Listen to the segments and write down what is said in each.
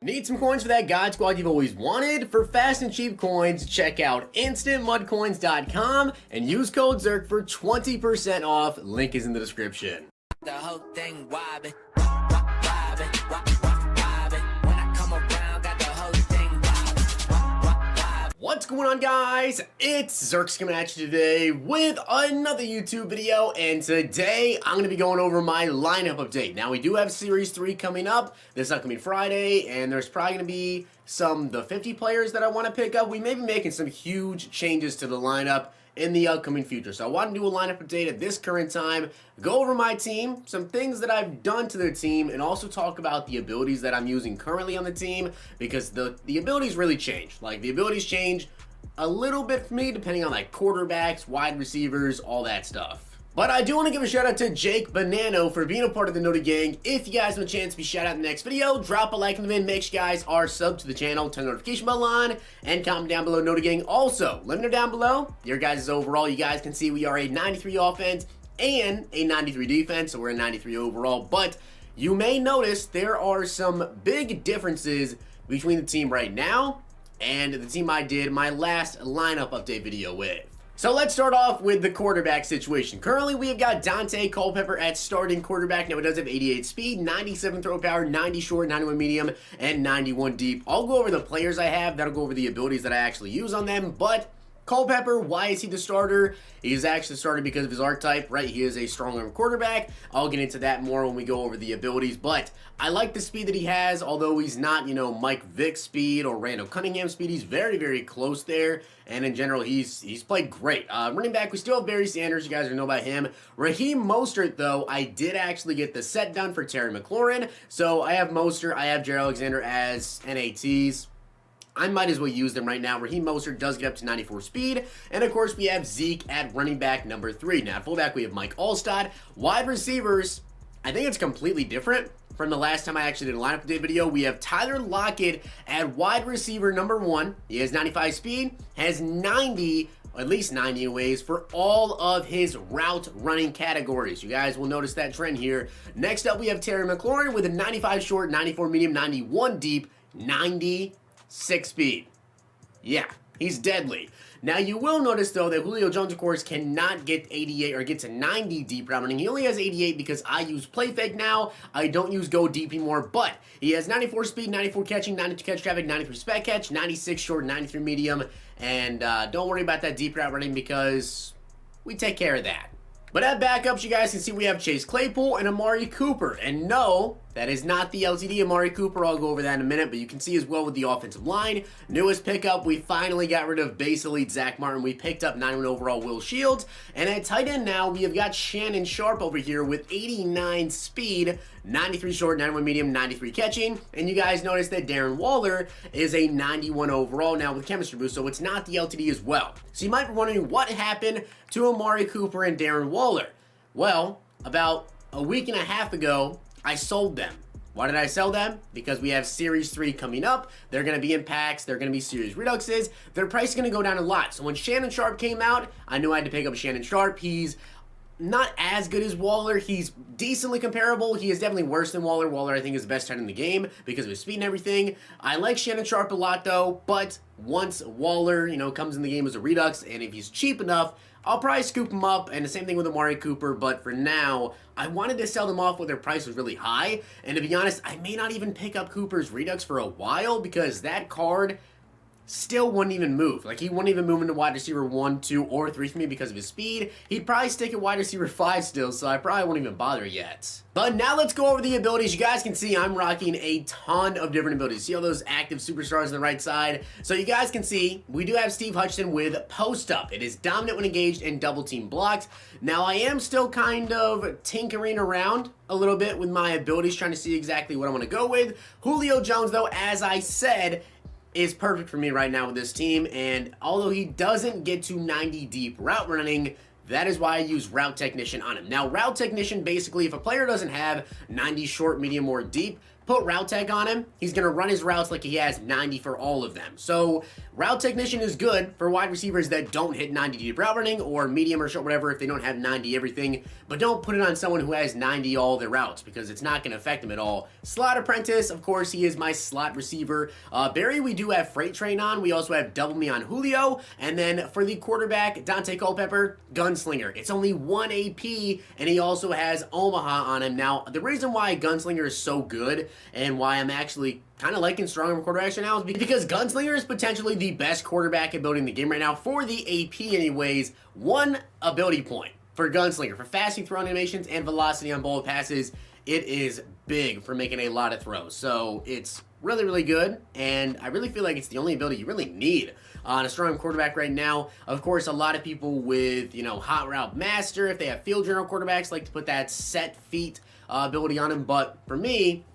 Need some coins for that God Squad you've always wanted? For fast and cheap coins, check out instantmudcoins.com and use code ZERK for 20% off. Link is in the description. The whole thing wobbin', wobbin'. When I come around, got the whole thing wobbin'. What's going on, guys? It's Zirksee coming at you today with another YouTube video, and today I'm going to be going over my lineup update. Now, we do have Series 3 coming up this upcoming Friday, and there's probably going to be the 50 players that I want to pick up. We may be making some huge changes to the lineup in the upcoming future. So I want to do a lineup update at this current time, go over my team, some things that I've done to the team, and also talk about the abilities that I'm using currently on the team, because the abilities really change. Like, the abilities change a little bit for me depending on like quarterbacks, wide receivers, all that stuff. But I do want to give a shout out to Jake Banano for being a part of the Nota Gang. If you guys have a chance to be shout out in the next video, drop a like in the vid. Make sure you guys are subbed to the channel, turn the notification bell on, and comment down below Nota Gang. Also, let me know down below your guys' overall. You guys can see we are a 93 offense and a 93 defense, so we're a 93 overall. But you may notice there are some big differences between the team right now and the team I did my last lineup update video with. So let's start off with the quarterback situation. Currently, we have got Dante Culpepper at starting quarterback. Now, he does have 88 speed, 97 throw power, 90 short, 91 medium, and 91 deep. I'll go over the players I have. That'll go over the abilities that I actually use on them. But Culpepper, why is he the starter? He's actually started because of his archetype, right? He is a strong arm quarterback. I'll get into that more when we go over the abilities, but I like the speed that he has, although he's not, you know, Mike Vick speed or Randall Cunningham speed. He's very, very close there, and in general, he's played great. Running back, we still have Barry Sanders. You guys know about him. Raheem Mostert, though, I did actually get the set done for Terry McLaurin, so I have Mostert, I have Jared Alexander as NATs. I might as well use them right now. Raheem Mostert does get up to 94 speed. And, of course, we have Zeke at running back number 3. Now, at fullback, we have Mike Allstott. Wide receivers, I think it's completely different from the last time I actually did a lineup update video. We have Tyler Lockett at wide receiver number 1. He has 95 speed, has 90, at least 90 anyways, for all of his route running categories. You guys will notice that trend here. Next up, we have Terry McLaurin with a 95 short, 94 medium, 91 deep, 96 speed. Yeah, he's deadly. Now, you will notice, though, that Julio Jones, of course, cannot get 88 or get to 90 deep route running. He only has 88 because I use play fake now. I don't use go deep anymore, but he has 94 speed, 94 catching, 92 catch traffic, 93 spec catch, 96 short, 93 medium, and don't worry about that deep route running because we take care of that. But at backups, you guys can see we have Chase Claypool and Amari Cooper. And no, that is not the LTD Amari Cooper. I'll go over that in a minute. But you can see as well with the offensive line. Newest pickup, we finally got rid of base elite Zach Martin. We picked up 91 overall Will Shields. And at tight end now, we have got Shannon Sharp over here with 89 speed, 93 short, 91 medium, 93 catching. And you guys notice that Darren Waller is a 91 overall now with chemistry boost. So it's not the LTD as well. So you might be wondering what happened to Amari Cooper and Darren Waller. Well, about a week and a half ago, I sold them. Why did I sell them? Because we have Series 3 coming up. They're going to be in packs. They're going to be Series Reduxes. Their price is going to go down a lot. So when Shannon Sharp came out, I knew I had to pick up Shannon Sharp. He's not as good as Waller. He's decently comparable. He is definitely worse than Waller. Waller, I think, is the best tight end in the game because of his speed and everything. I like Shannon Sharp a lot, though, but once Waller, you know, comes in the game as a Redux, and if he's cheap enough, I'll probably scoop him up, and the same thing with Amari Cooper, but for now, I wanted to sell them off when their price was really high, and to be honest, I may not even pick up Cooper's Redux for a while, because that card still wouldn't even move. Like, he wouldn't even move into wide receiver 1, 2, or 3 for me because of his speed. He'd probably stick at wide receiver 5 still, so I probably won't even bother yet. But now let's go over the abilities. You guys can see I'm rocking a ton of different abilities. See all those active superstars on the right side? So you guys can see we do have Steve Hutchinson with post up. It is dominant when engaged and double team blocks. Now I am still kind of tinkering around a little bit with my abilities, trying to see exactly what I want to go with. Julio Jones, though, as I said, is perfect for me right now with this team, and although he doesn't get to 90 deep route running, that is why I use Route Technician on him. Now, Route Technician, basically, if a player doesn't have 90 short, medium, or deep, put route tech on him, he's going to run his routes like he has 90 for all of them. So route technician is good for wide receivers that don't hit 90 deep route running or medium or short, whatever, if they don't have 90 everything, but don't put it on someone who has 90 all their routes because it's not going to affect him at all. Slot apprentice, of course, he is my slot receiver. Barry, we do have freight train on. We also have double me on Julio. And then for the quarterback, Dante Culpepper, gunslinger. It's only 1 AP, and he also has Omaha on him. Now, the reason why gunslinger is so good and why I'm actually kind of liking stronger quarterbacks right now is because Gunslinger is potentially the best quarterback ability in the game right now for the AP anyways. 1 ability point for Gunslinger. For fasting throw animations and velocity on bullet passes, it is big for making a lot of throws. So it's really, really good, and I really feel like it's the only ability you really need on a strong quarterback right now. Of course, a lot of people with, Hot Route Master, if they have field general quarterbacks, like to put that set feet ability on him, but for me,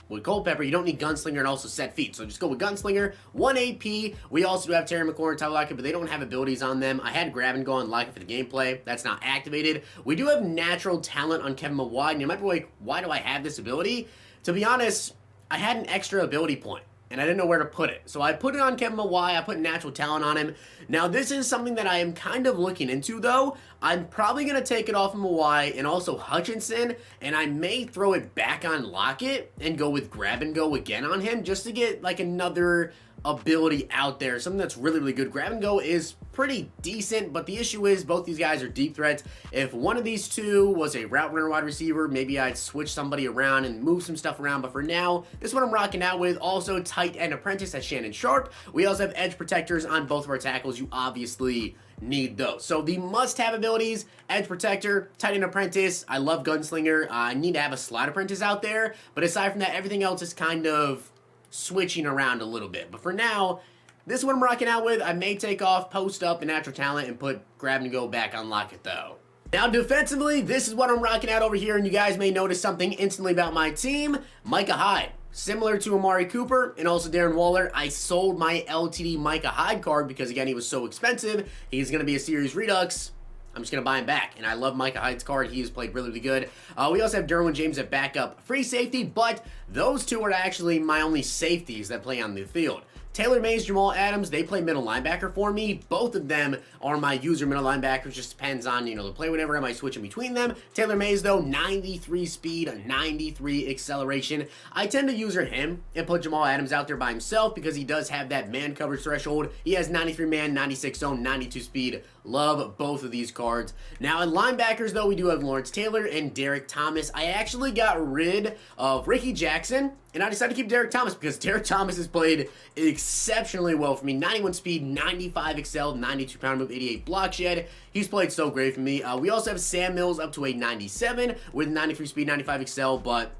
with Culpepper, you don't need Gunslinger and also set feet. So just go with Gunslinger, 1 AP. We also do have Terry McLaurin, Tyler Lockett, but they don't have abilities on them. I had Grab and Go on Lockett for the gameplay. That's not activated. We do have natural talent on Kevin Mawai, and you might be like, why do I have this ability? To be honest, I had an extra ability point, and I didn't know where to put it. So I put it on Kevin Mawai. I put natural talent on him. Now, this is something that I am kind of looking into, though. I'm probably going to take it off of Mawai and also Hutchinson, and I may throw it back on Lockett and go with Grab and Go again on him just to get, like, another ability out there, something that's really, really good. Grab and Go is pretty decent, but the issue is both these guys are deep threats. If one of these two was a route runner wide receiver, maybe I'd switch somebody around and move some stuff around, but for now, this is what I'm rocking out with. Also, tight end apprentice at Shannon Sharp. We also have edge protectors on both of our tackles. You obviously need those. So the must-have abilities, edge protector, tight end apprentice. I love gunslinger. I need to have a slot apprentice out there, but aside from that, everything else is kind of switching around a little bit. But for now, this is what I'm rocking out with. I may take off post up and natural talent and put Grab and Go back on Lockett though. Now defensively, this is what I'm rocking out over here, and you guys may notice something instantly about my team. Micah Hyde. Similar to Amari Cooper and also Darren Waller, I sold my LTD Micah Hyde card because, again, he was so expensive. He's going to be a Series Redux. I'm just going to buy him back, and I love Micah Hyde's card. He has played really, really good. We also have Derwin James at backup free safety, but those two are actually my only safeties that play on the field. Taylor Mays, Jamal Adams, they play middle linebacker for me. Both of them are my user middle linebackers. Just depends on, the play whenever I might switch in between them. Taylor Mays, though, 93 speed, 93 acceleration. I tend to user him and put Jamal Adams out there by himself because he does have that man coverage threshold. He has 93 man, 96 zone, 92 speed. Love both of these cards. Now, in linebackers, though, we do have Lawrence Taylor and Derek Thomas. I actually got rid of Ricky Jackson, and I decided to keep Derek Thomas because Derek Thomas has played exceptionally well for me. 91 speed, 95 excel, 92 pound move, 88 block shed. He's played so great for me. We also have Sam Mills up to a 97 with 93 speed, 95 excel, but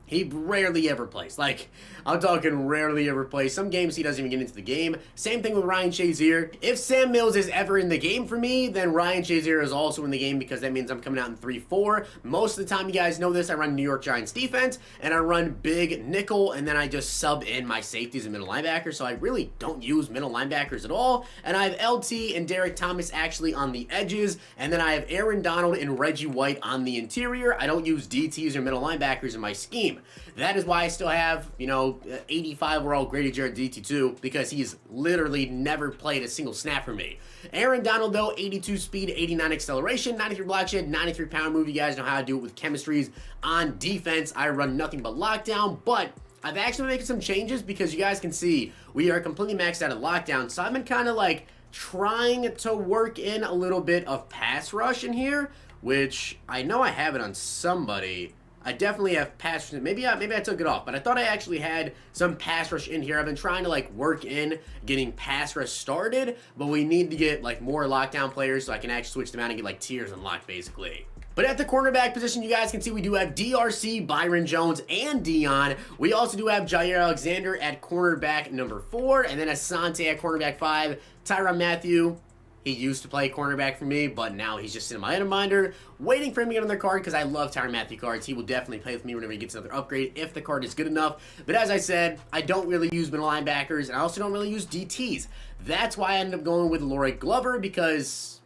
he rarely ever plays. Like, I'm talking rarely ever plays. Some games he doesn't even get into the game. Same thing with Ryan Shazier. If Sam Mills is ever in the game for me, then Ryan Shazier is also in the game because that means I'm coming out in 3-4. Most of the time, you guys know this, I run New York Giants defense, and I run big nickel, and then I just sub in my safeties and middle linebackers, so I really don't use middle linebackers at all. And I have LT and Derek Thomas actually on the edges, and then I have Aaron Donald and Reggie White on the interior. I don't use DTs or middle linebackers in my scheme. That is why I still have, 85 overall Grady Jarrett DT2 because he's literally never played a single snap for me. Aaron Donald, though, 82 speed, 89 acceleration, 93 block shed, 93 pound move. You guys know how to do it with chemistries. On defense, I run nothing but lockdown, but I've actually been making some changes because you guys can see we are completely maxed out at lockdown, so I've been kind of like trying to work in a little bit of pass rush in here, which I know I have it on somebody. I definitely have pass rush. Maybe I took it off, but I thought I actually had some pass rush in here. I've been trying to work in getting pass rush started, but we need to get more lockdown players so I can actually switch them out and get tiers unlocked basically. But at the cornerback position, you guys can see we do have DRC, Byron Jones, and Dion. We also do have Jair Alexander at cornerback number 4, and then Asante at cornerback 5, Tyrann Mathieu. He used to play cornerback for me, but now he's just in my item binder, waiting for him to get another card because I love Tyrann Mathieu cards. He will definitely play with me whenever he gets another upgrade if the card is good enough. But as I said, I don't really use middle linebackers, and I also don't really use DTs. That's why I ended up going with Leroy Glover because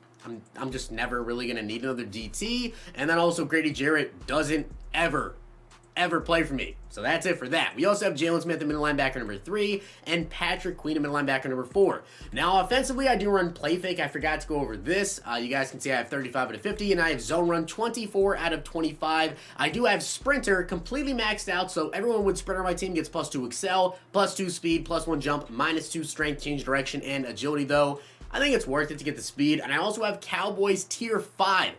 I'm just never really going to need another DT. And then also Grady Jarrett doesn't ever ever play for me. So that's it for that. We also have Jalen Smith at middle linebacker number 3 and Patrick Queen at middle linebacker number 4. Now offensively, I do run play fake. I forgot to go over this. You guys can see I have 35 out of 50 and I have zone run 24 out of 25. I do have sprinter completely maxed out, so everyone with sprinter on my team gets +2 excel, +2 speed, +1 jump, -2 strength, change direction, and agility though. I think it's worth it to get the speed. And I also have Cowboys tier 5.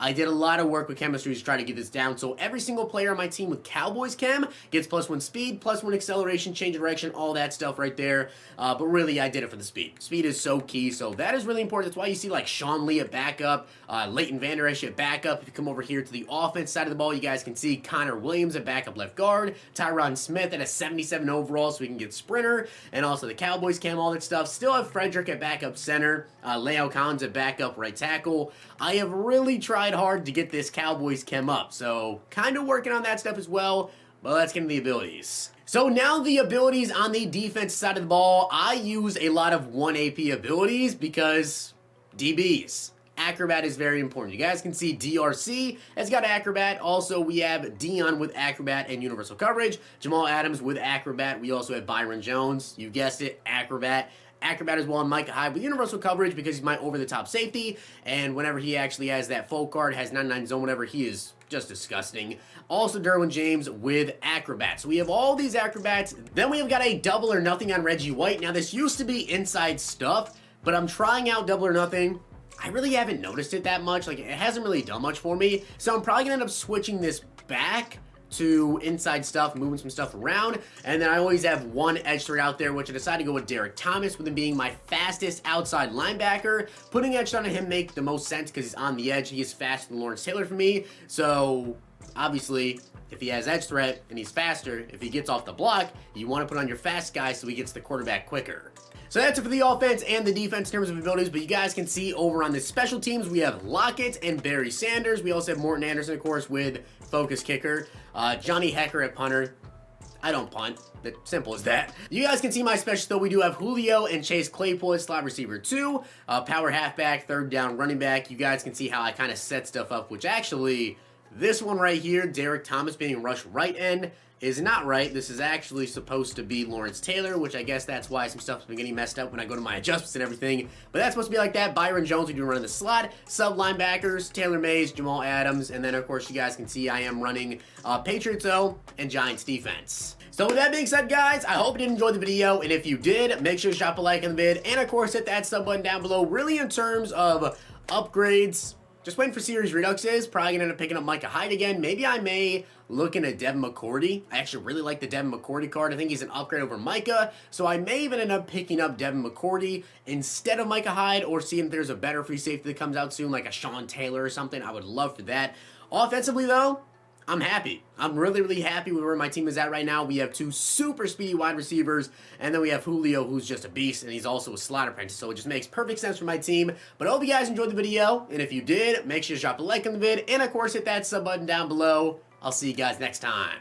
I did a lot of work with chemistry to try to get this down, so every single player on my team with Cowboys chem gets +1 speed, +1 acceleration, change of direction, all that stuff right there. But really, I did it for the speed. Speed is so key, so that is really important. That's why you see like Sean Lee at backup, Leighton Vander Esch at backup. If you come over here to the offense side of the ball, you guys can see Connor Williams at backup left guard, Tyron Smith at a 77 overall, so we can get sprinter, and also the Cowboys chem, all that stuff. Still have Frederick at backup center, Leo Collins at backup right tackle. I have really tried hard to get this Cowboys chem up, so kind of working on that stuff as well, but let's get into the abilities. So now the abilities on the defense side of the ball, I use a lot of 1 AP abilities because DBs. Acrobat is very important. You guys can see DRC has got Acrobat. Also, we have Dion with Acrobat and Universal Coverage. Jamal Adams with Acrobat. We also have Byron Jones. You guessed it, Acrobat. Acrobat as well on Micah Hyde with Universal Coverage because he's my over-the-top safety, and whenever he actually has that full card, has 99 zone, whatever, he is just disgusting. Also Derwin James with Acrobat. So we have all these Acrobats. Then we have got a double or nothing on Reggie White. Now this used to be inside stuff, but I'm trying out double or nothing. I really haven't noticed it that much. Like, it hasn't really done much for me, so I'm probably gonna end up switching this back to inside stuff, moving some stuff around, and then I always have one edge threat out there, which I decided to go with Derek Thomas, with him being my fastest outside linebacker. Putting edge on him make the most sense because he's on the edge. He is faster than Lawrence Taylor for me, so obviously if he has edge threat and he's faster, if he gets off the block, you want to put on your fast guy so he gets the quarterback quicker. So that's it for the offense and the defense in terms of abilities, but you guys can see over on the special teams, we have Lockett and Barry Sanders. We also have Morton Anderson, of course, with focus kicker. Johnny Hecker at punter. I don't punt. That simple as that. You guys can see my special though. We do have Julio and Chase Claypool at slot receiver 2, power halfback, third down running back. You guys can see how I kind of set stuff up, which actually, this one right here, Derek Thomas being rushed right end, is not right. This is actually supposed to be Lawrence Taylor, which I guess that's why some stuff's been getting messed up when I go to my adjustments and everything. But that's supposed to be like that. Byron Jones, we do run in the slot. Sub linebackers, Taylor Mays, Jamal Adams, and then of course you guys can see I am running Patriots O and Giants defense. So with that being said, guys, I hope you did enjoy the video, and if you did, make sure to drop a like on the vid, and of course hit that sub button down below. Really in terms of upgrades, just waiting for Series Reduxes. Probably gonna end up picking up Micah Hyde again. Maybe I may look into Devin McCourty. I actually really like the Devin McCourty card. I think he's an upgrade over Micah. So I may even end up picking up Devin McCourty instead of Micah Hyde, or seeing if there's a better free safety that comes out soon, like a Sean Taylor or something. I would love for that. Offensively though, I'm happy. I'm really, really happy with where my team is at right now. We have 2 super speedy wide receivers, and then we have Julio, who's just a beast, and he's also a slot apprentice, so it just makes perfect sense for my team. But I hope you guys enjoyed the video, and if you did, make sure to drop a like on the vid, and of course hit that sub button down below. I'll see you guys next time.